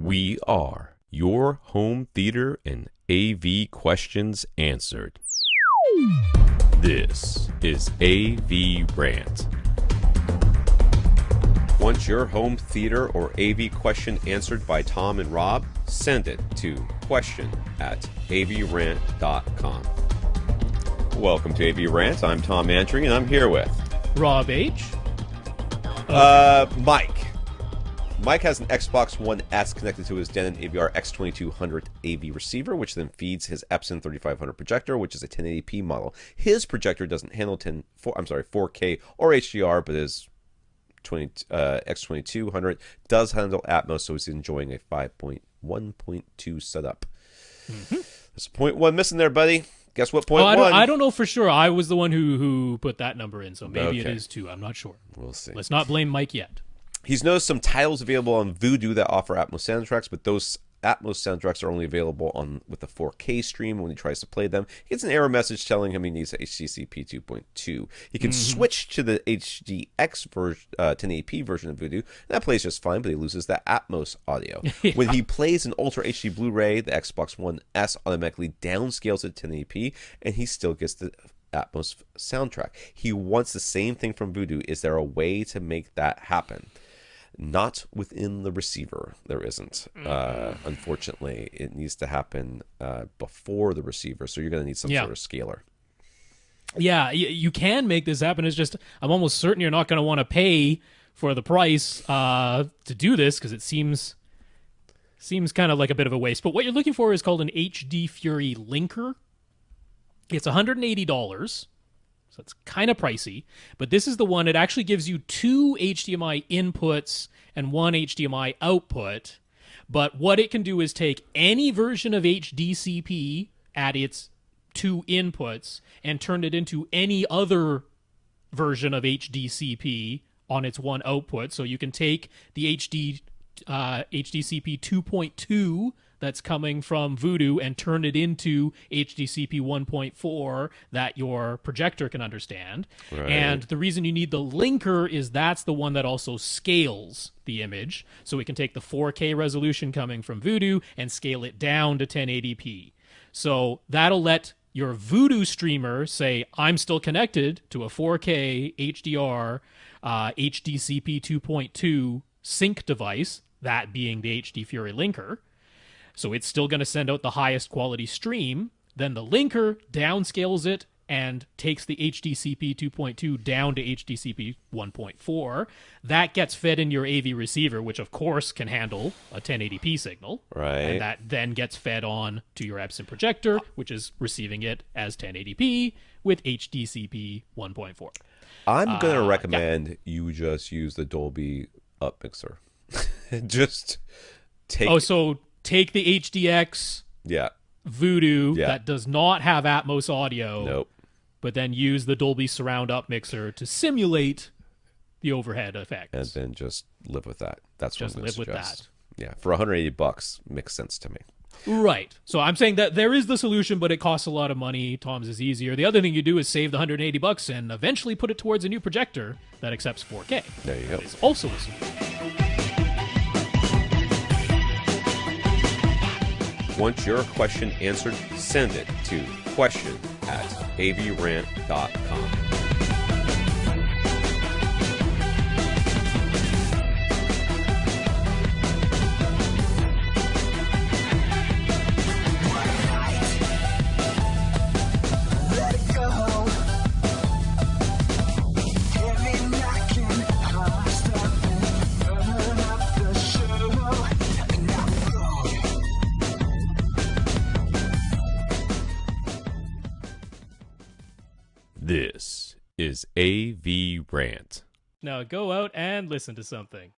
We are your home theater and AV questions answered. This is AVRAnt. Want your home theater or AV question answered by Tom and Rob? Send it to question@avrant.com. Welcome to AVRant. I'm Tom Andry, and I'm here with Rob H. Mike. Mike has an Xbox One S connected to his Denon AVR X2200 AV receiver, which then feeds his Epson 3500 projector, which is a 1080p model. His projector doesn't handle 4K or HDR, but his X2200 does handle Atmos, so he's enjoying a 5.1.2 setup. There's a 0.1 missing there, buddy. Guess what? 0.1. I don't know for sure. I was the one who put that number in, so maybe it is 2. I'm not sure. We'll see. Let's not blame Mike yet. He's noticed some titles available on Vudu that offer Atmos soundtracks, but those Atmos soundtracks are only available with the 4K stream. When he tries to play them, he gets an error message telling him he needs HDCP 2.2. He can switch to the HDX 1080p version of Vudu, and that plays just fine, but he loses that Atmos audio. Yeah. When he plays an Ultra HD Blu-ray, the Xbox One S automatically downscales it to 1080p, and he still gets the Atmos soundtrack. He wants the same thing from Vudu. Is there a way to make that happen? Not within the receiver. There isn't. Unfortunately, it needs to happen before the receiver, so you're going to need some sort of scaler. Yeah, you can make this happen. It's just I'm almost certain you're not going to want to pay for the price to do this, because it seems kind of like a bit of a waste. But what you're looking for is called an HD Fury linker. It's $180. So it's kind of pricey, but this is the one. It actually gives you 2 HDMI inputs and 1 HDMI output. But what it can do is take any version of HDCP at its 2 inputs and turn it into any other version of HDCP on its 1 output. So you can take the HDCP 2.2 that's coming from Vudu and turn it into HDCP 1.4 that your projector can understand. Right. And the reason you need the linker is that's the one that also scales the image. So we can take the 4K resolution coming from Vudu and scale it down to 1080p. So that'll let your Vudu streamer say, I'm still connected to a 4K HDR HDCP 2.2 sync device, that being the HD Fury linker. So it's still going to send out the highest quality stream. Then the linker downscales it and takes the HDCP 2.2 down to HDCP 1.4. That gets fed in your AV receiver, which of course can handle a 1080p signal. Right. And that then gets fed on to your Epson projector, which is receiving it as 1080p with HDCP 1.4. I'm going to recommend you just use the Dolby Up mixer. Just take... Take the HDX Vudu that does not have Atmos audio, but then use the Dolby Surround Up mixer to simulate the overhead effects. And then just live with that. That's what I'm going to suggest. Live with that. Yeah, for $180 makes sense to me. Right. So I'm saying that there is the solution, but it costs a lot of money. Tom's is easier. The other thing you do is save the $180 and eventually put it towards a new projector that accepts 4K. There you go. That is also a solution. Want your question answered? Send it to question@avrant.com. This is AVRant. Now go out and listen to something.